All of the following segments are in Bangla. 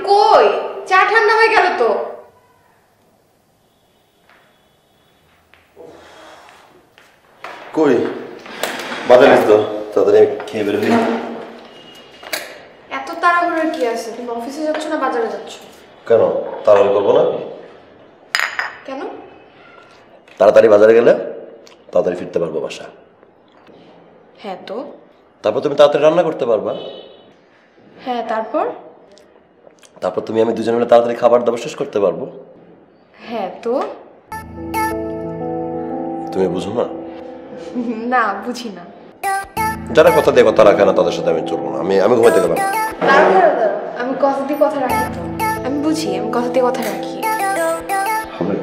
কই? চা ঠান্ডা হয়ে গেল তো। কই বাজারে তো তাড়াতাড়ি খেয়ে বের হই। এত তাড়াহুড়োর কি আছে? তুমি অফিসে যাচ্ছ না বাজারে যাচ্ছ? কেন তাড়াতাড়ি করবো না? কেন? তাড়াতাড়ি বাজারে গেলে তাড়াতাড়ি ফিরতে পারবো বাসা। হ্যাঁ তো। তারপর তুমি তাড়াতাড়ি রান্না করতে পারবা। হ্যাঁ তারপর? তারপর তুমি আমি দুজনে মিলে তাড়াতাড়ি খাবার দাবার শেষ করতে পারবো। হ্যাঁ তো। তুমি বুঝো না? না বুঝি না। যারা কথা দিয়ে কথা রাখে না তাদের সাথে আমি চলবো না। আমি ঘুমাইতে গেলাম। আমি কথা দিয়ে কথা রাখি তো। আমি বুঝি, আমি কথা দিয়ে কথা রাখি। হবে।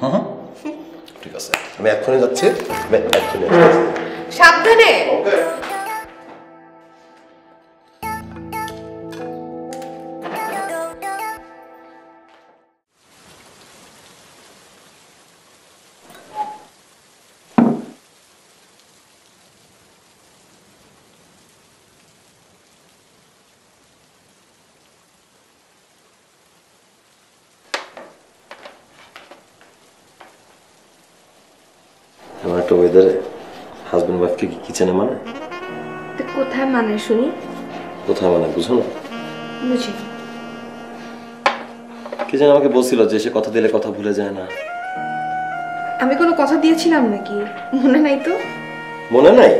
হ্যাঁ ঠিক আছে, আমি এক্ষুনি যাচ্ছি। সাবধানে। ওকে। এমন একটা ওয়েদারে হাজবেন্ড ওয়াইফকে কি কিচেনে মানে? কোথায় মানে শুনি? কোথায় মানে বুঝো না? বুঝি। কে যেন আমাকে বলছিল যে সে কথা দিলে কথা ভুলে যায় না। আমি কোনো কথা দিয়েছিলাম নাকি? মনে নাই তো। মনে নাই?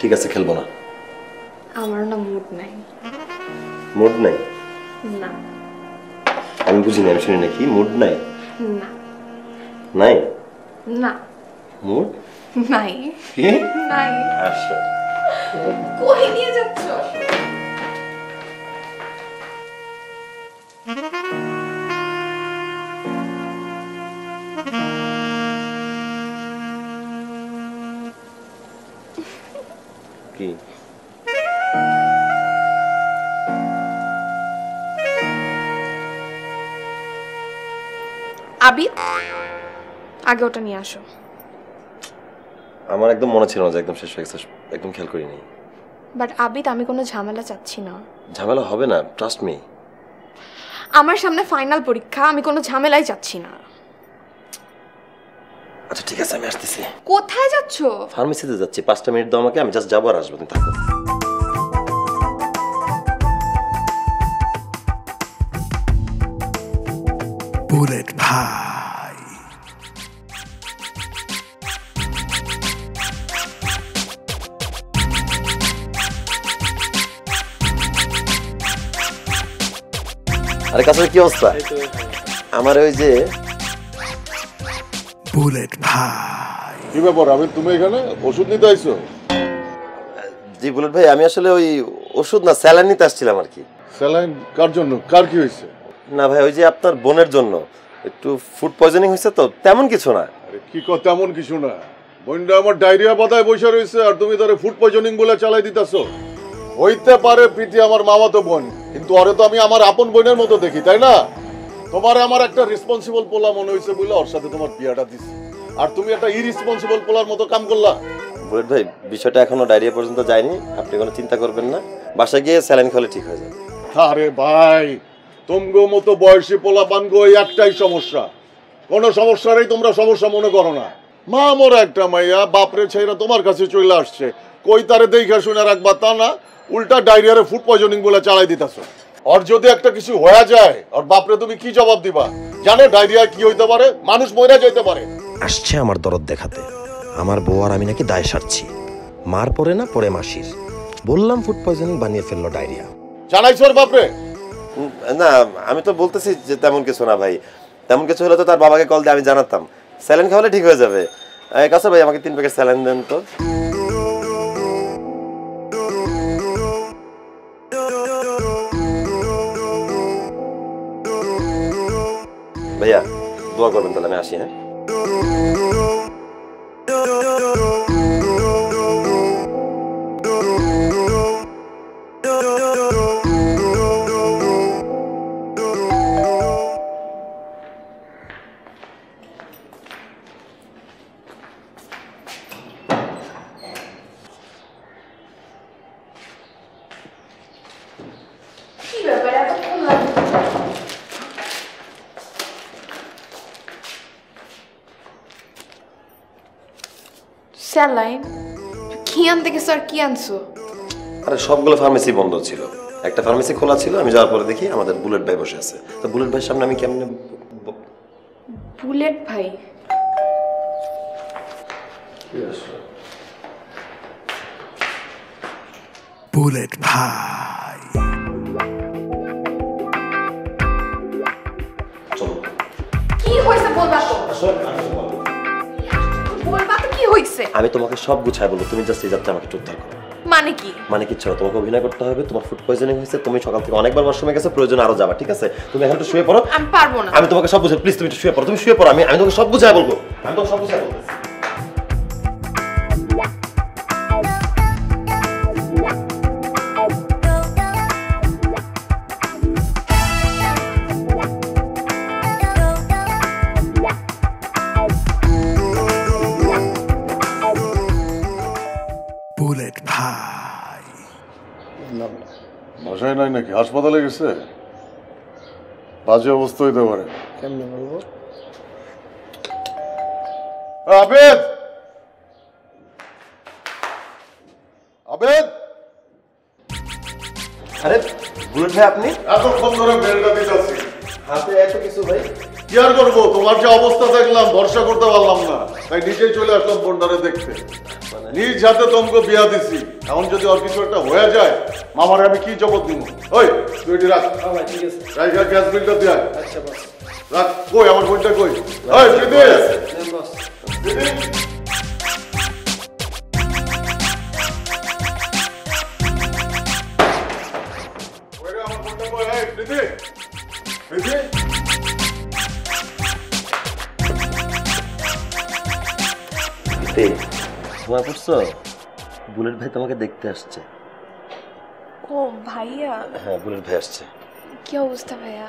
ঠিক আছে, খেলবো না। আমার না মুড নাই। মুড নাই? না। আমি বুঝিনি, আমি শুনি নাকি মুড নাই? না। নাই? না। মুড নাই। কি? নাই। আচ্ছা। কই নিয়ে যাচ্ছ? কি? আবিদ, আগে ওটা নিয়ে আসো। আমার একদম মনে ছিল না যে একদম শেষ হয়ে গেছে, একদম খেয়াল করিনি। বাট আবিদ, আমি কোনো ঝামেলা চাচ্ছি না। ঝামেলা হবে না, ট্রাস্ট মি। আমার সামনে ফাইনাল পরীক্ষা, আমি কোনো ঝামেলাই চাচ্ছি না। আচ্ছা ঠিক আছে, আমি আসতেছি। কোথায় যাচ্ছ? ফার্মেসিতে যাচ্ছি, 5টা মিনিট দাও আমাকে, আমি জাস্ট যাবো আর আসবো, তুমি থাকো। বুলেট ভাই। আরে কাছে কি অবস্থা? আমার ওই যে বুলেট ভাই। কি ব্যাপার আমি তুমি এখানে ওষুধ নিতে আইছো? জি বুলেট ভাই, আমি আসলে ওই ওষুধ না স্যালাইন নিতে আসছিলাম আর কি। স্যালাইন কার জন্য? কার কি হয়েছে? না ভাই, ওই যে আপনার বোনের জন্য একটু ফুড পয়জনিং হয়েছে তো, তেমন কিছু না। আরে কি কথা, তেমন কিছু না। বোনটা আমার ডায়রিয়া পাতায় বসে রয়েছে আর তুমি তারে ফুড পয়জনিং বলে চালাই দিতেছো। হইতে পারে প্রীতি আমার মামাতো বোন, কিন্তু ওরে তো আমি আমার আপন বোনের মতো দেখি, তাই না? তোমার আমার একটা রেসপন্সিবল পোলা মনে হয়েছে বলে ওর সাথে তোমার বিয়াটা দিছি, আর তুমি একটা ইরেসপন্সিবল পোলার মতো কাম করলা। বুলেট ভাই, বিষয়টা এখনো ডায়রিয়া পর্যন্ত যায়নি, আপনি কোনো চিন্তা করবেন না, বাসায় গিয়ে স্যালাইন খেলে ঠিক হয়ে যাবে। আরে ভাই, তোমগো মতো বয়সী পোলা পানগো একটাই সমস্যা, কোনো সমস্যারই তোমরা সমস্যা মনে করো না। মা মোর একটা মাইয়া বাপরে ছেড়া তোমার কাছে চলে আসছে, কই তারে দেখা শুনে রাখবা তা না, উল্টা ডায়রিয়ারে ফুড পয়জনিং বলে চালাই দিতেছ। আর যদি একটা কিছু হয়ে যায় আর বাপরে তুমি কি জবাব দিবা? জানো ডায়রিয়া কি হইতে পারে? মানুষ মরে যাইতে পারে। আসছে আমার দরদ দেখাতে, আমার বউ আর আমি নাকি দায় সারছি। মার পরে না পরে মাসির, বললাম ফুড পয়জনিং বানিয়ে ফেললো ডায়রিয়া। জানাইছো ওর বাপরে? না, আমি তো বলতেছি যে তেমন কিছু না ভাই, তেমন কিছু হলে তো তার বাবাকে কল দিয়ে আমি জানাতাম, স্যালাইন খাওয়ালে ঠিক হয়ে যাবে। কাছে ভাই, আমাকে 3 প্যাকেট স্যালাইন দেন তো। ভাইয়া দোয়া করবেন তাহলে, আমি আসি। হ্যাঁ স্যালাইন? কি আনতে গেছো আর কি আনছো? আরে সবগুলো ফার্মেসি বন্ধ ছিল, একটা ফার্মেসি খোলা ছিল। আমি যাওয়ার পরে দেখি আমাদের বুলেট ভাই বসে আছে। তো বুলেট ভাইয়ের সামনে আমি কেমনে বুলেট ভাই? বুলেট ভাই। কি হইছে বলবা তো? বলবা তো কি হইছে? আমি তোমাকে সব গুছায় বলবো, তুমি জাস্ট এই যাত্রা আমাকে একটু উদ্ধার করো। মানে কি? মানে কিচ্ছু না, তোমাকে অভিনয় করতে হবে। তোমার ফুড পয়জনিং হয়েছে, তুমি সকাল থেকে অনেকবার ওয়াশরুমে গেছো, প্রয়োজন আরো যাবা, ঠিক আছে? তুমি এখন একটু শুয়ে পড়ো। আমি পারবো না। আমি তোমাকে সব বুঝাই, প্লিজ তুমি একটু শুয়ে পড়ো। তুমি শুয়ে পড়ো, আমি তোমাকে সব বুঝায় বলবো। আমি তোমাকে সব বুঝায় বলবো। বুলেট ভাই। বাসায় নাই নাকি? হাসপাতালে গেছে? বাজে অবস্থা হইতে পারে। কেমনে বলবো? আবেদ, আবেদ, আরে বুলেট ভাই আপনি? এতক্ষণ ধরে বেলটা দিতেছি, হাতে এত কিছু ভাই। কি আর করবো? তোমার যে অবস্থা দেখলাম, ভরসা করতে পারলাম না, তাই নিজেই চলে আসলাম বন্ডারে দেখতে। নিজ হাতে তোমাকে বিয়া দিছি, এখন যদি আর কিছু একটা হয়ে যায়, মামারে আমি কি জবাব দিব? ওই তুই এটি রাখ। ঠিক আছে। রাইখা গ্যাস বিলটা দিয়া আচ্ছা বস। রাখ। কই আমার বোনটা কই? ওই প্রীতি, নেন বস। প্রীতি। ওই রে আমার বোনটা কই? এই প্রীতি, প্রীতি। ঘুমা পড়ছো? বুলেট ভাই তোমাকে দেখতে আসছে। ও ভাইয়া, হ্যাঁ বুলেট ভাই আসছে। কি অবস্থা ভাইয়া?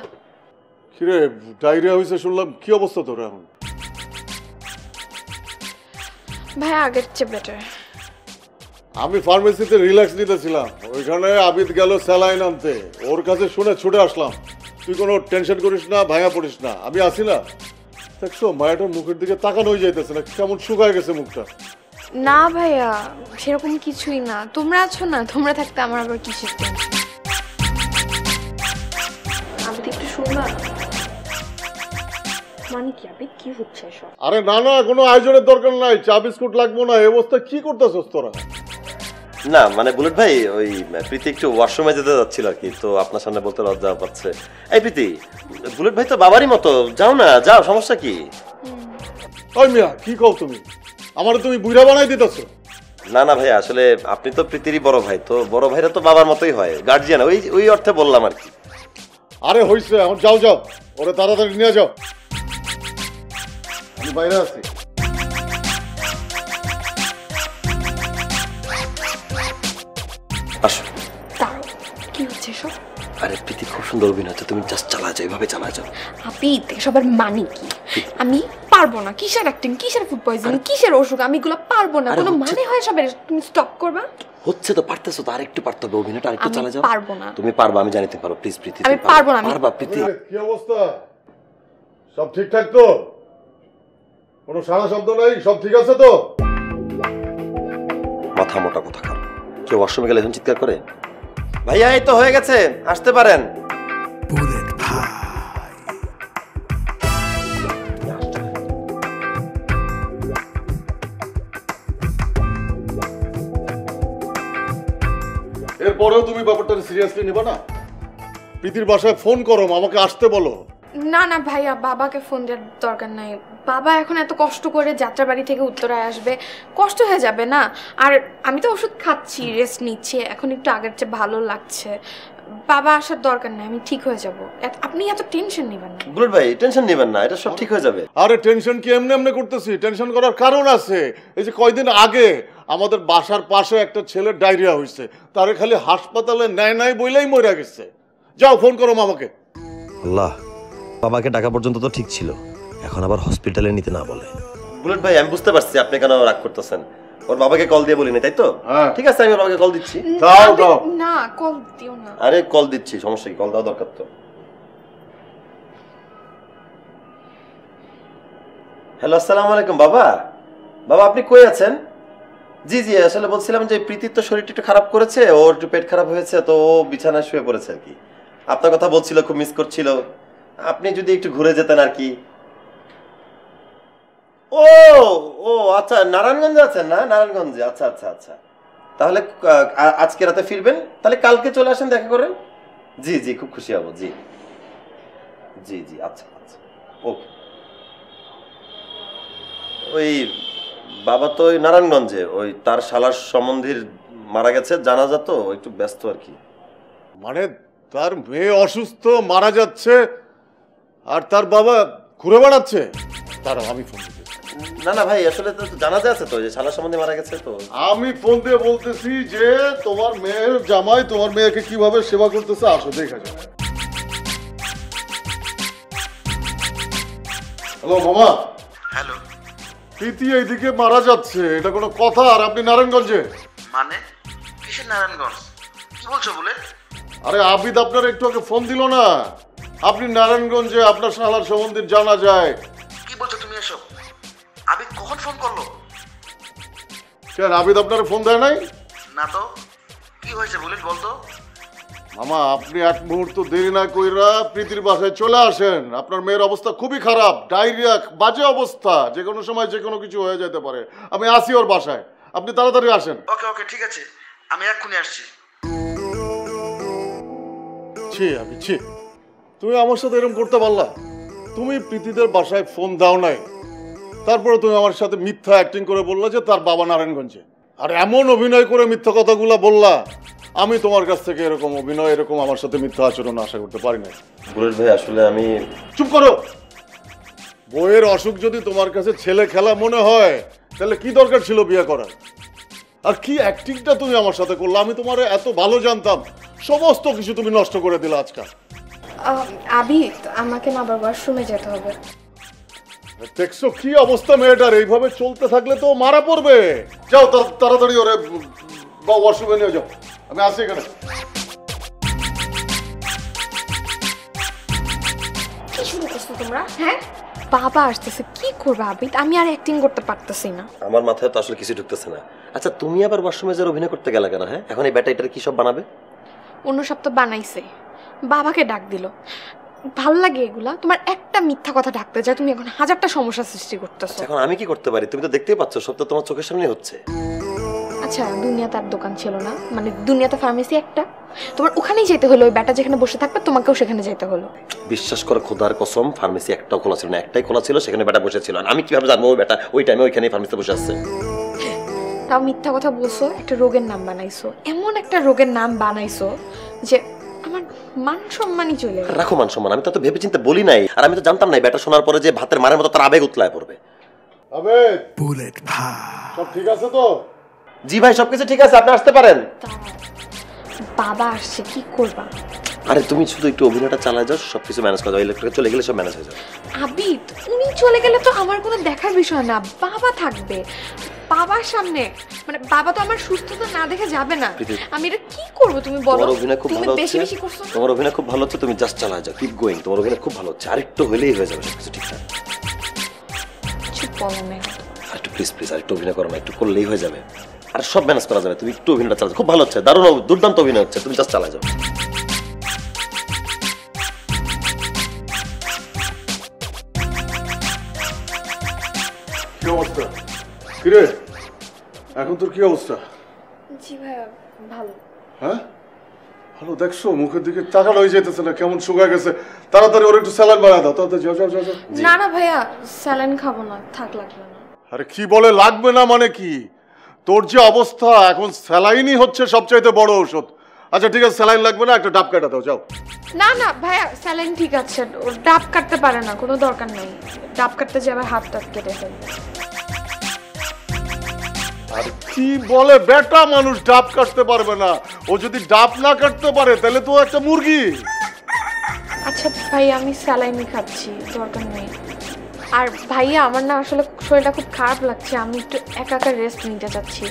কিরে ডায়রিয়া হয়েছে শুনলাম, কি অবস্থা তোর এখন? ভাইয়া আগের চেয়ে বেটার। আমি ফার্মেসিতে রিল্যাক্স নিতেছিলাম, ওইখানে আবিদ গেল স্যালাইন আনতে, ওর কাছে শুনে ছুটে আসলাম। তুই কোনো টেনশন করিস না, ভাঙা পড়িস না, আমি আসি না। দেখছো মায়াটার মুখের দিকে তাকানো হয়ে যাইতেছে না, কেমন শুকায় গেছে মুখটা। না ভাইয়া, সেরকম কিছুই না। তোমরা আছো না, তোমরা থাকতে আমার আবার কিসের টেনশন? আমি তো একটু শুনবা। মানে কি আবিদ, কি হচ্ছে এসব? আরে না না, কোনো আয়োজনের দরকার নাই, চা বিস্কুট লাগবো না। এই অবস্থা কি করতেছস তোরা? না মানে বুলেট ভাই, ওই প্রীতি একটু ওয়াশরুমে যেতে যাচ্ছিল আর কি, তো আপনার সামনে বলতে লজ্জা পাচ্ছে। এই প্রীতি, বুলেট ভাই তো বাবারই মতো, যাও না, যাও, সমস্যা কি? ওই মিয়া কি কও তুমি? আমারে তুমি বুইড়া বানাই দিতেছো? না না ভাই, আসলে আপনি তো প্রীতিরই বড় ভাই, তো বড় ভাইরা তো বাবার মতোই হয়, গার্জিয়ান, ওই ওই অর্থে বললাম আর কি। আরে হইছে, এখন যাও যাও, ওরে তাড়াতাড়ি নিয়ে যাও, আমি বাইরে আছি। আসো। দাঁড়াও, কি হচ্ছে এসব? আরে প্রীতি খুব সুন্দর অভিনয় হচ্ছে, তুমি জাস্ট চালা যাও, এইভাবে চালা যাও। আবিদ, এসবের মানে কি? আমি পারবো না। কিসের অ্যাক্টিং, কিসের ফুড পয়জনিং, কিসের অসুখ, আমি এগুলো পারবো না। আরে কোনো হচ্ছে- মানে হয় সবের? তুমি স্টপ করবা? হচ্ছে তো, পারতেছো তো, আরেকটু পারতে হবে, অভিনয়টা আরেকটু আমি চালা যাও। পারবো না। তুমি পারবা, আমি জানি তুমি পারো, প্লিজ প্রীতি। আমি তুমি পারবো না, আমি- পারবা প্রীতি। কি অবস্থা? সব ঠিকঠাক তো? কোনো সারা শব্দ নাই? সব ঠিক আছে তো? মাথা মোটা কথা খারাপ, কেউ ওয়াশরুমে গেলে এখন চিৎকার করে। ভাইয়া এই তো হয়ে গেছে, আসতে পারেন। বুলেট ভাই। এরপরেও তুমি ব্যাপারটা সিরিয়াসলি নেবা না? প্রীতির বাসায় ফোন করো, আমাকে আসতে বলো। না না ভাইয়া, বাবাকে ফোন দেওয়ার দরকার নাই। বাবা এখন এত কষ্ট করে যাত্রাবাড়ি থেকে উত্তরায় আসবে, কষ্ট হয়ে যাবে না? আর আমি তো ওষুধ খাচ্ছি, রেস্ট নিচ্ছি, এখন একটু আগের চেয়ে ভালো লাগছে। বাবা আসার দরকার নাই, আমি ঠিক হয়ে যাব। আপনি এত টেনশন নেবেন না। বুলেট ভাই টেনশন নেবেন না, এটা সব ঠিক হয়ে যাবে। আরে টেনশন কি এমনি এমনি করতেছি? টেনশন করার কারণ আছে। এই যে কয়দিন আগে আমাদের বাসার পাশে একটা ছেলের ডায়রিয়া হয়েছে, তারে খালি হাসপাতালে নেয় নাই বইলেই মরে গেছে। যাও ফোন করো মামাকে। আল্লাহ, বাবাকে ডাকা পর্যন্ত তো ঠিক ছিল, এখন আবার হসপিটালে নিতে না বলে। বুলেট ভাই আমি বুঝতে পারছি আপনি কেন রাগ করতেছেন। ওর বাবাকে কল দিয়ে বলিনি, তাই তো? হ্যাঁ। ঠিক আছে, আমি ওর বাবাকে কল দিচ্ছি। দাও দাও। না, কল দিও না। আরে কল দিচ্ছি, সমস্যা কি, কল দেওয়া দরকার তো। হ্যালো, আসসালামু আলাইকুম বাবা। বাবা আপনি কই আছেন? জি জি, আসলে বলছিলাম যে প্রীতির তো শরীরটা একটু খারাপ করেছে, ওর একটু পেট খারাপ হয়েছে, তো ও বিছানায় শুয়ে পড়েছে আর কি। আপনার কথা বলছিল, খুব মিস করছিল। আপনি যদি একটু ঘুরে যেতেন আর কি। ও ও আচ্ছা, নারায়ণগঞ্জে আছেন না? নারায়ণগঞ্জে, আচ্ছা আচ্ছা আচ্ছা। তাহলে আজকে রাতে ফিরবেন, তাহলে কালকে চলে আসেন, দেখা করেন। জি জি, খুব খুশি হব। জি জি জি, আচ্ছা আচ্ছা, ওকে। ওই বাবা তো ওই নারায়ণগঞ্জে, ওই তার শালার সম্বন্ধীর মারা গেছে, জানাজা তো একটু ব্যস্ত আর কি। মানে তার মেয়ে অসুস্থ, মারা যাচ্ছে, আর তার বাবা ঘুরে বেড়াচ্ছে? তার আমি ফোন দিচ্ছি। না না ভাই, আসলে তো জানাজা আছে তো, যে শালার সম্বন্ধে মারা গেছে তো। আমি ফোন দিয়ে বলতেছি যে তোমার মেয়ের জামাই তোমার মেয়েকে কিভাবে সেবা করতেছে, আসো দেখা যাবে। হ্যালো মামা। হ্যালো, প্রীতি এইদিকে মারা যাচ্ছে, এটা কোনো কথা? আর আপনি নারায়ণগঞ্জে? মানে কিসের নারায়ণগঞ্জ? কি বলছো বলে? আরে আবিদ আপনার একটু আগে ফোন দিল না, আপনি নারায়ণগঞ্জে আপনার শালার সম্বন্ধীর জানা যায়। কি বলছো তুমি এসব? আবিদ কখন ফোন করলো? কেন আবিদ আপনার ফোন দেয় নাই? না তো, কি হয়েছে বলিস বলতো। মামা আপনি এক মুহূর্ত দেরি না কইরা প্রীতির বাসায় চলে আসেন। আপনার মেয়ের অবস্থা খুবই খারাপ, ডায়রিয়া, বাজে অবস্থা, যে কোনো সময় যে কোনো কিছু হয়ে যেতে পারে। আমি আসি ওর বাসায়, আপনি তাড়াতাড়ি আসেন। ওকে ওকে, ঠিক আছে, আমি এক্ষুনি আসছি। ছি, তুমি আমার সাথে এরকম করতে পারলা? তুমি প্রীতিদের বাসায় ফোন দাও নাই, তারপরে তুমি আমার সাথে মিথ্যা অ্যাক্টিং করে বললা যে তার বাবা নারায়ণগঞ্জে, আর এমন অভিনয় করে মিথ্যা কথাগুলা বললা। আমি তোমার কাছ থেকে এরকম অভিনয়, এরকম আমার সাথে মিথ্যা আচরণ আশা করতে পারি না। বুলেট ভাই, আসলে আমি। চুপ করো। বইয়ের অসুখ যদি তোমার কাছে ছেলে খেলা মনে হয়, তাহলে কি দরকার ছিল বিয়ে করার? আর কি অ্যাক্টিংটা তুমি আমার সাথে করলে? আমি তোমার এত ভালো জানতাম, সমস্ত কিছু তুমি নষ্ট করে দিলে আজকাল। আবিদ, আমাকে না আবার ওয়াশরুমে যেতে হবে। দেখছো কি অবস্থা মেয়েটার? এইভাবে চলতে থাকলে তো মারা পড়বে। যাও তাড়াতাড়ি ওরে ওয়াশরুমে নিয়ে যাও, আমি আসি এখানে। কি শুরু করছো তোমরা? হ্যাঁ, বাবা আসতেছে, কি করবে আবিদ? আমি আর অ্যাক্টিং করতে পারতেছি না। আমার মাথায় তো আসলে কিছু ঢুকতেছে না। আচ্ছা, তুমি আবার ওয়াশরুমে যাওয়ার অভিনয় করতে গেলে কেন? হ্যাঁ, এখন এই ব্যাটা এটার কি সব বানাবে? অন্য সপ্তাহ বানাইছে, বাবাকে ডাক দিল। ভাল লাগে এগুলা? তোমার একটা মিথ্যা কথা ঢাকতে যায়, তুমি এখন হাজারটা সমস্যা সৃষ্টি করতেছো। এখন আমি কি করতে পারি? তুমি তো দেখতেই পাচ্ছ, সব তো তোমার চোখের সামনে হচ্ছে। আচ্ছা, দুনিয়াতে আর দোকান ছিল না? মানে দুনিয়াতে ফার্মেসি একটা, তোমার ওখানেই যেতে হলো। ওই ব্যাটা যেখানে বসে থাকবে, তোমাকেও সেখানে যেতে হলো। বিশ্বাস করো, খোদার কসম, ফার্মেসি একটাও খোলা ছিল না। একটাই খোলা ছিল, সেখানে ব্যাটা বসেছিল। আর আমি কিভাবে জানবো ওই ব্যাটা ওই টাইমে ওইখানে ফার্মেসিতে বসে আসছে? তাও মিথ্যা কথা বলছো, একটা রোগের নাম বানাইছো, এমন একটা রোগের নাম বানাইছো যে আমার মান সম্মানই চলে গেল। রাখো মান সম্মান, আমি তো ভেবে চিন্তে বলি নাই। আর আমি তো জানতাম না ব্যাটা শোনার পরে যে ভাতের মারের মতো তার আবেগ উতলায় পড়বে। আবেদ, Bullet Pie. সব ঠিক আছে তো? জি ভাই, সবকিছু ঠিক আছে, আপনি আসতে পারেন। বাবা আসছে, কি করবা? আরে তুমি শুধু একটু অভিনয়টা চালায় যাও, সবকিছু ম্যানেজ করে যাও। ইলেকট্রিক চলে গেলে সব ম্যানেজ হয়ে যাবে। আবিদ, উনি চলে গেলে তো আমার কোনো দেখার বিষয় না, বাবা থাকবে। বাবার সামনে, মানে বাবা তো আমার সুস্থতা না দেখে যাবে না। আমি এটা কি করব তুমি বলো? তোমার অভিনয় খুব তুমি ভালো বেশি হচ্ছে, বেশি করছো না? তোমার অভিনয় খুব ভালো হচ্ছে, তুমি জাস্ট চালায় যাও, কিপ গোইং। তোমার অভিনয় খুব ভালো হচ্ছে, আরেকটু হলেই হয়ে যাবে সবকিছু ঠিকঠাক। চুপ বলো না। আরেকটু প্লিজ প্লিজ, আরেকটু অভিনয় করো না, একটু করলেই হয়ে যাবে। আর সব ম্যানেজ করা যাবে, তুমি একটু অভিনয়টা চালাও। খুব ভালো হচ্ছে, দারুণ, দুর্দান্ত অভিনয় হচ্ছে, তুমি জাস্ট চালায় যাও। কি অবস্থা? কিরে, এখন তোর কি অবস্থা? জি ভাইয়া, ভালো। হ্যাঁ ভালো? দেখছো মুখের দিকে তাকানো হয়ে যেতেছে না, কেমন শুকায় গেছে। তাড়াতাড়ি ওর একটু স্যালাইন বাড়া দাও, তাড়াতাড়ি যাও যাও যাও যাও। না না ভাইয়া, স্যালাইন খাবো না, থাক, লাগবে না। আরে কি বলে লাগবে না মানে কি? তোর যে অবস্থা এখন, স্যালাইনই হচ্ছে সবচাইতে বড় ঔষধ। আচ্ছা ঠিক আছে, স্যালাইন লাগবে না, একটা ডাব কাটা দাও, যাও। না না ভাইয়া, স্যালাইন ঠিক আছে, ও ডাব কাটতে পারে না, কোনো দরকার নেই। ডাব কাটতে যাবে, হাত কেটে ফেলবে। আর কি বলে, বেটা মানুষ ডাব কাটতে পারবে না? ও যদি ডাব না কাটতে পারে তাহলে তো একটা মুরগি। আচ্ছা ভাইয়া, আমি স্যালাইনই খাচ্ছি, দরকার নেই। আর ভাইয়া, আমার না আসলে শরীরটা খুব খারাপ লাগছে, আমি একটু একা একা রেস্ট নিতে চাচ্ছি।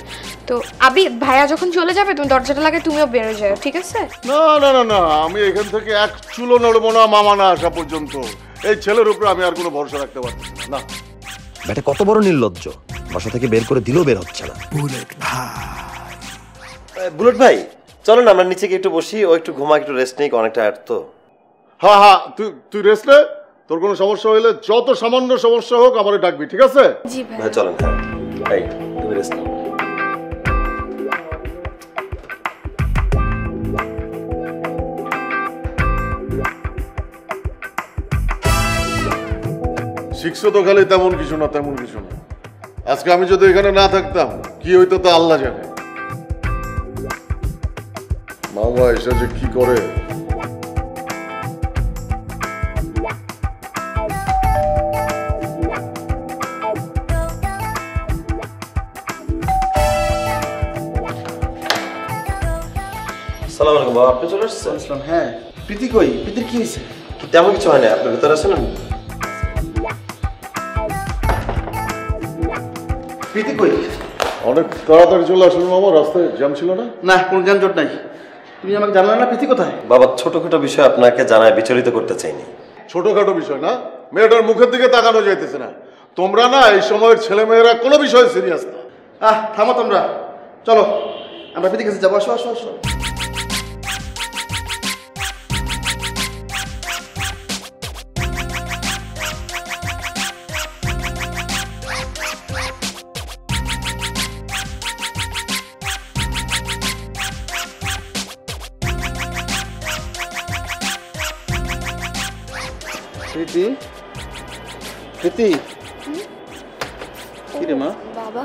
তো আবি, ভাইয়া যখন চলে যাবে তুমি দরজাটা লাগে, তুমিও বেরো যাও, ঠিক আছে? না না না না, আমি এখান থেকে এক চুলো নড়বো না মামা না আসা পর্যন্ত। এই ছেলের উপরে আমি আর কোনো ভরসা রাখতে পারছি না। ব্যাটা কত বড় নির্লজ্জ, বাসা থেকে বের করে দিলেও বের হচ্ছে না। Bullet Pie. বুলেট ভাই চলো না আমরা নিচে গিয়ে একটু বসি, ও একটু ঘুমা, একটু রেস্ট নেই, অনেকটা টায়ার্ড তো। হ্যাঁ হ্যাঁ, তুই রেস্ট নে। তোর কোনো সমস্যা হইলে যত সামান্য সমস্যা হোক আমারে ডাকবি, ঠিক আছে? জি ভাই। ভাই চলেন। হ্যাঁ এই তুমি রেস্ট নাও। শিখছো তো খালি তেমন কিছু না, তেমন কিছু না। আজকে আমি যদি এখানে না থাকতাম কি হইতো তা আল্লাহ জানে। মামা এসে যে কি করে। আসসালামু আলাইকুম বাবা, আপনি চলে আসছেন? আসলাম। হ্যাঁ, প্রীতি কই? প্রীতির কি হয়েছে? কি তেমন কিছু হয় না, আপনি ভেতরে আসেন। প্রীতি কই? অনেক তাড়াতাড়ি চলে আসলেন মামা, রাস্তায় জ্যাম ছিল না? না, কোনো যানজট নাই। তুমি আমাকে জানালে না প্রীতি কোথায়? বাবা ছোটখাটো বিষয় আপনাকে জানায় বিচলিত করতে চাইনি। ছোটখাটো বিষয় না, মেয়েটার মুখের দিকে তাকানো যাইতেছে না। তোমরা না এই সময়ের ছেলে মেয়েরা কোনো বিষয়ে সিরিয়াস না। থামো তোমরা, চলো আমরা প্রীতির কাছে যাবো। আসো আসো আসো। প্রীতি, প্রীতি, কি রে মা? বাবা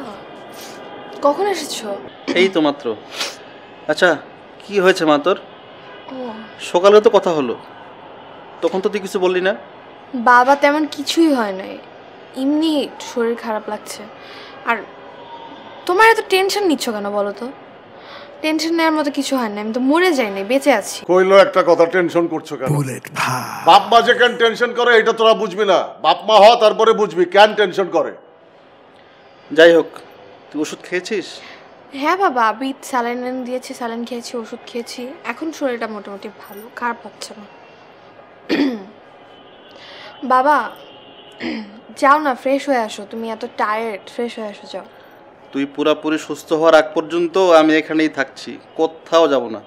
কখন এসেছো? এই তো মাত্র। আচ্ছা, কি হয়েছে মা তোর? ও সকালে তো কথা হলো, তখন তো তুই কিছু বললি না। বাবা তেমন কিছুই হয় নাই, এমনি শরীর খারাপ লাগছে। আর তোমার এত টেনশন নিচ্ছ কেন বলো তো? টেনশন নেওয়ার মতো কিছু হয় না, আমি তো মরে যাই নাই, বেঁচে আছি। কইলো একটা কথা, টেনশন করছো কেন? Bullet Pie. বাপ মা যে কেন টেনশন করে এটা তোরা বুঝবি না। বাপ মা হ, তারপরে বুঝবি কেন টেনশন করে। যাই হোক, তুই ওষুধ খেয়েছিস? হ্যাঁ বাবা, আমি স্যালাইন দিয়েছি, স্যালাইন খেয়েছি, ওষুধ খেয়েছি, এখন শরীরটা মোটামুটি ভালো, খারাপ লাগছে না। বাবা যাও না, ফ্রেশ হয়ে আসো, তুমি এত টায়ার্ড, ফ্রেশ হয়ে আসো, যাও। তুই পুরাপুরি সুস্থ হওয়ার আগ পর্যন্ত আমি এখানেই থাকছি, কোথাও যাব না।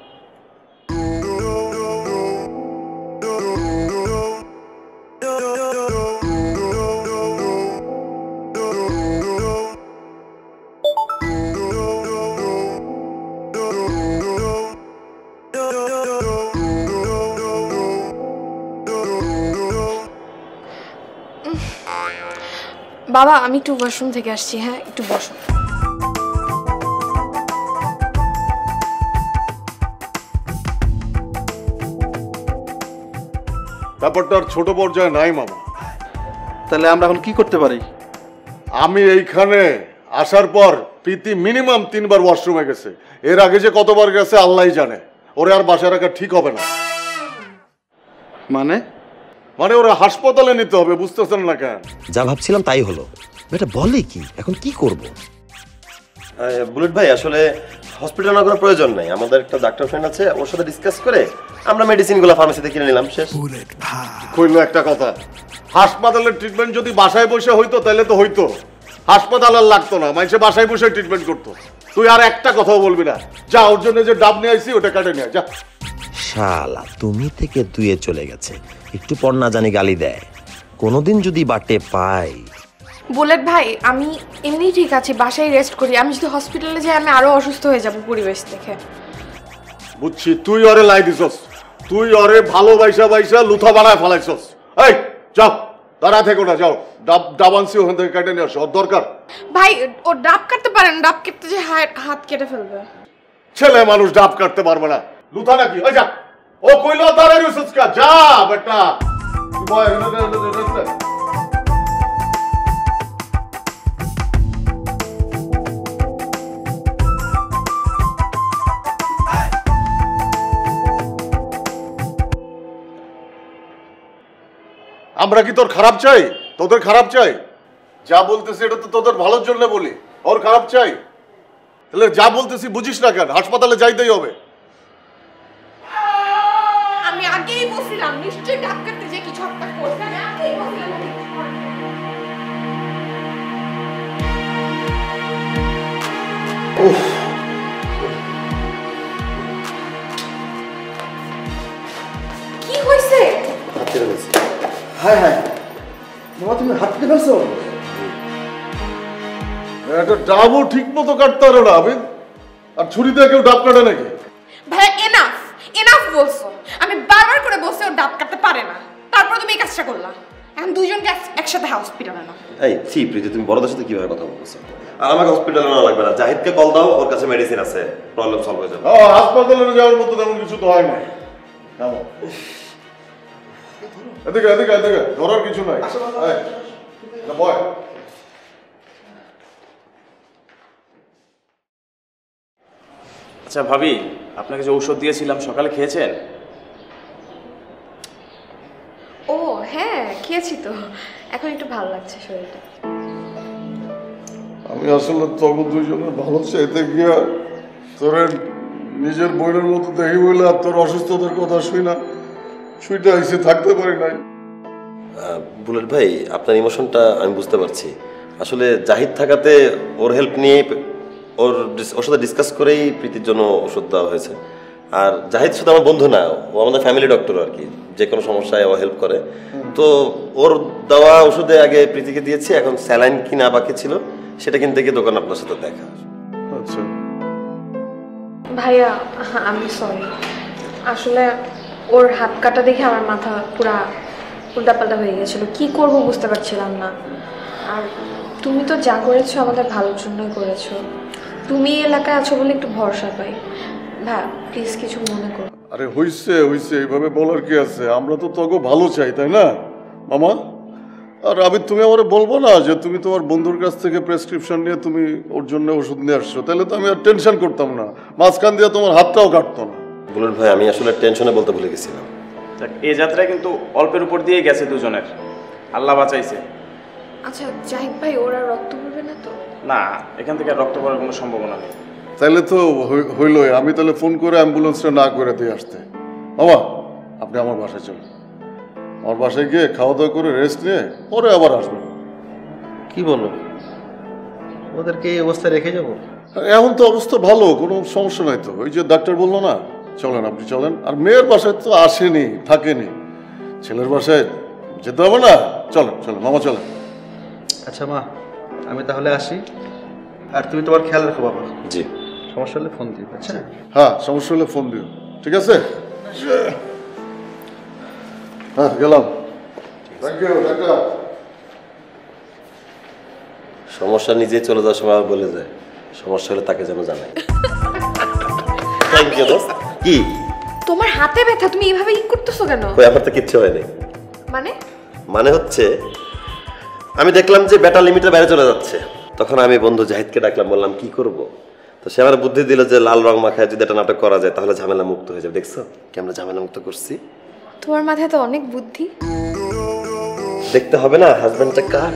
বাবা আমি একটু ওয়াশরুম থেকে আসছি, হ্যাঁ একটু বসো। ব্যাপারটা আর ছোট পর্যায়ে নাই মামা। তাহলে আমরা এখন কি করতে পারি? আমি এইখানে আসার পর প্রীতি মিনিমাম 3 বার ওয়াশরুমে গেছে। এর আগে যে কতবার গেছে আল্লাহই জানে। ওরে আর বাসায় রাখা ঠিক হবে না। মানে ওরা হাসপাতালে নিতে হবে, বুঝতেছেন না কেন? যা ভাবছিলাম তাই হলো। এটা বলে কি, এখন কি করব? বুলেট ভাই আসলে হসপিটাল না করার প্রয়োজন নাই, আমাদের একটা ডাক্তার ফ্রেন্ড আছে, ওর সাথে ডিসকাস করে আমরা মেডিসিনগুলো ফার্মেসিতে কিনে নিলাম, শেষ। Bullet Pie. কইলো একটা কথা, হাসপাতালের ট্রিটমেন্ট যদি বাসায় বসে হইতো তাহলে তো হইতো। হাসপাতাল আর লাগতো না, মানুষে বাসায় বসে ট্রিটমেন্ট করতো। তুই আর একটা কথাও বলবি না। যা, ওর জন্য যে ডাব নিয়ে আইছি ওটা কাটে নিয়ে যা। শালা তুমি থেকে দুয়ে চলে গেছে, একটু পর না জানি গালি দেয়। কোনোদিন যদি বাটে পাই। বুলেট ভাই আমি এমনি ঠিক আছি, বাসায় রেস্ট করি, আমি যদি হসপিটালে যাই আমি আরো অসুস্থ হয়ে যাব পরিবেশ দেখে। বুঝছি, তুই ওরে লাই দিছস, তুই ওরে ভালোবাসা বাইসা লুথা বানায় ফেলাইছস। এই যাও, দাঁড়া থেকো না, যাও ডাব আনছি ওখান থেকে কেটে নিয়ে আসো, ওর দরকার। ভাই ও ডাব কাটতে পারেন, ডাব কেটে যে হাত কেটে ফেলবে। ছেলে মানুষ ডাব কাটতে পারবে না, লুথা নাকি? ওই যা, ও কইলো দাঁড়াই রইছস কা, যা বেটা। বয় আমরা কি তোর খারাপ চাই? তোদের খারাপ চাই? যা বলতেছি এটা তো তোদের ভালোর জন্য বলি, ওর খারাপ চাই? তাহলে যা বলতেছি বুঝিস না কেন? হাসপাতালে যাইতেই হবে। আমি আগেই বলছিলাম নিশ্চয়ই ডাব কাটতে যে কিছু একটা করবে, আমি আগেই বলছিলাম। হ্যাঁ হ্যাঁ বাবা তুমি হাত কেটে ফেলছো? একটা ডাবও ঠিক মতো কাটতে পারো না আবিদ, আর ছুরি দিয়ে কেউ ডাব কাটে নাকি? ভাইয়া এনাফ এনাফ বলছো। আমি বারবার করে বলছি ও ডাব কাটতে পারে না, তারপর তুমি এই কাজটা করলা। এখন দুইজনকে একসাথে হসপিটালে না। এই ছি প্রীতি, তুমি বড়দের সাথে কিভাবে কথা বলছো? আর আমাকে হসপিটালে না লাগবে না, জাহিদকে কল দাও, ওর কাছে মেডিসিন আছে, প্রবলেম সলভ হয়ে যাবে। হাসপাতালে যাওয়ার মতো তেমন কিছু তো হয় না। এদিকে এদিকে এদিকে, ধরার কিছু নাই। বয় আচ্ছা ভাবি, আপনাকে যে ঔষধ দিয়েছিলাম সকালে খেয়েছেন? ও হ্যাঁ খেয়েছি তো, এখন একটু ভালো লাগছে শরীরটা। আমি আসলে তখন দুইজনের ভালো চাইতে গিয়া তোর নিজের বইয়ের মতো দেখি বইলে আর তোর অসুস্থতার কথা শুই না শুইটা এসে থাকতে পারি নাই। বুলেট ভাই, আপনার ইমোশনটা আমি বুঝতে পারছি। আসলে জাহিদ থাকাতে ওর হেল্প নিয়ে ওর সাথে ডিসকাস করেই প্রীতির জন্য ওষুধ দেওয়া হয়েছে। আর জাহিদ শুধু আমার বন্ধু না, ও আমাদের ফ্যামিলি ডক্টর আর কি, যে কোনো সমস্যায় ও হেল্প করে। তো ওর দেওয়া ওষুধে আগে প্রীতিকে দিয়েছি, এখন স্যালাইন কিনা বাকি ছিল, সেটা কিনতে গিয়ে দোকান আপনার সাথে দেখা। আচ্ছা ভাইয়া আমি সরি, আসলে ওর হাত কাটা দেখে আমার মাথা পুরা উল্টাপাল্টা হয়ে গেছিল, কি করব বুঝতে পারছিলাম না। আর তুমি তো যা করেছো আমাদের ভালোর জন্যই করেছো, তুমি এলাকায় আছো বলে একটু ভরসা পাই। ভাই প্লিজ কিছু মনে করো। আরে হইছে হইছে, এইভাবে বলার কি আছে? আমরা তো তোকে ভালো চাই, তাই না মামা? আর আমি তুমি আমারে বলবো না যে তুমি তোমার বন্ধুর কাছ থেকে প্রেসক্রিপশন নিয়ে তুমি ওর জন্য ওষুধ নিয়ে আসছো, তাহলে তো আমি আর টেনশন করতাম না, মাঝখান দিয়ে তোমার হাতটাও কাটতো না। বুলেট ভাই, আমি আসলে টেনশনে বলতে ভুলে গেছিলাম। এই যাত্রায় কিন্তু অল্পের উপর দিয়ে গেছে দুজনের, আল্লাহ বাঁচাইছে। আচ্ছা জাহিদ ভাই, ওরা রক্ত পড়বে না তো? না, এখান থেকে রক্ত পড়ার কোনো সম্ভাবনা নেই। তাহলে তো হইলই, আমি তাহলে ফোন করে অ্যাম্বুলেন্সটা না করে দিয়ে আসতে। মামা আপনি আমার বাসায় চলুন, আমার বাসায় গিয়ে খাওয়া দাওয়া করে রেস্ট নিয়ে পরে আবার আসবেন। কি বলো, ওদেরকে এই অবস্থায় রেখে যাবো? এখন তো অবস্থা ভালো, কোনো সমস্যা নাই তো। ওই যে ডাক্তার বললো না, চলেন আপনি চলেন। আর মেয়ের বাসায় তো আসেনি, থাকেনি, ছেলের বাসায় যেতে হবে না। চলেন চলেন মামা চলেন। আচ্ছা মা, আমি তাহলে আসি, আর তুমি তোমার খেয়াল রাখো বাবা। জি, সমস্যা হলে ফোন দিও। আচ্ছা হ্যাঁ, সমস্যা হলে ফোন দিও, ঠিক আছে? হ্যাঁ গেলাম। Thank you doctor. সমস্যা নিজেই চলে যাওয়ার সময় আবার বলে যায়, সমস্যা হলে তাকে যেন জানাই। থ্যাংক ইউ দোস্ত। কি তোমার হাতে ব্যথা, তুমি এইভাবে ই করতেছো কেন? কই, আমার তো কিচ্ছু হয়নি। মানে হচ্ছে আমি দেখলাম যে ব্যাটা লিমিটের বাইরে চলে যাচ্ছে, তখন আমি বন্ধু জাহিদকে ডাকলাম, বললাম কি করব। তো সে আমার বুদ্ধি দিল যে লাল রং মাখায় যদি একটা নাটক করা যায় তাহলে ঝামেলা মুক্ত হয়ে যাবে। দেখছো কি আমরা ঝামেলা মুক্ত করছি? তোমার মাথায় তো অনেক বুদ্ধি। দেখতে হবে না হাজবেন্ডটা কার।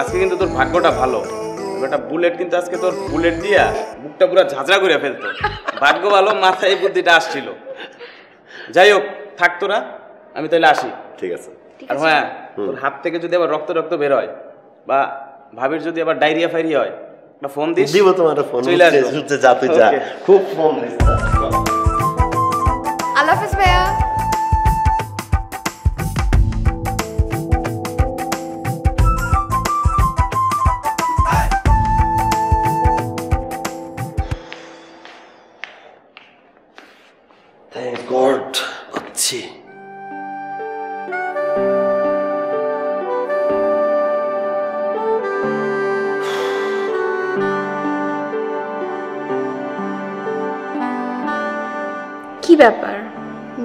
আজকে কিন্তু তোর ভাগ্যটা ভালো, একটা বুলেট কিন্তু আজকে তোর বুলেট দিয়া বুকটা পুরো ঝাঁঝরা করে ফেলতো। ভাগ্য ভালো, মাথায় এই বুদ্ধিটা আসছিল। যাই হোক, থাক তোরা, আমি তাহলে আসি। ঠিক আছে। আর হ্যাঁ, তোর হাত থেকে যদি আবার রক্ত রক্ত বের হয় বা ভাবির যদি আবার ডায়রিয়া ফাইরিয়া হয়, একটা ফোন দিস। দিব তোমার ফোন। চলে আসবো। যা তুই যা, খুব ফোন দিস। আল্লাহ হাফেজ ভাইয়া। থ্যাংক গড আচ্ছি। কি ব্যাপার,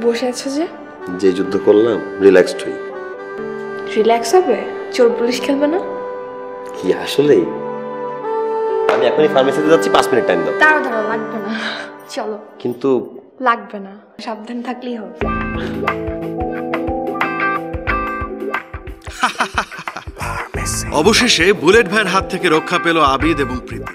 বসে আছো যে? যে যুদ্ধ করলাম রিল্যাক্সড হই। রিল্যাক্স হবে? চোর পুলিশ খেলবে না? কি আসলেই? আমি এখনই ফার্মেসিতে যাচ্ছি, 5 মিনিট টাইম দাও। দাঁড়াও লাগবে না, চলো। কিন্তু লাগবে না, সাবধান থাকলেই হবে। অবশেষে বুলেট ভাইয়ের হাত থেকে রক্ষা পেল আবিদ এবং প্রীতি।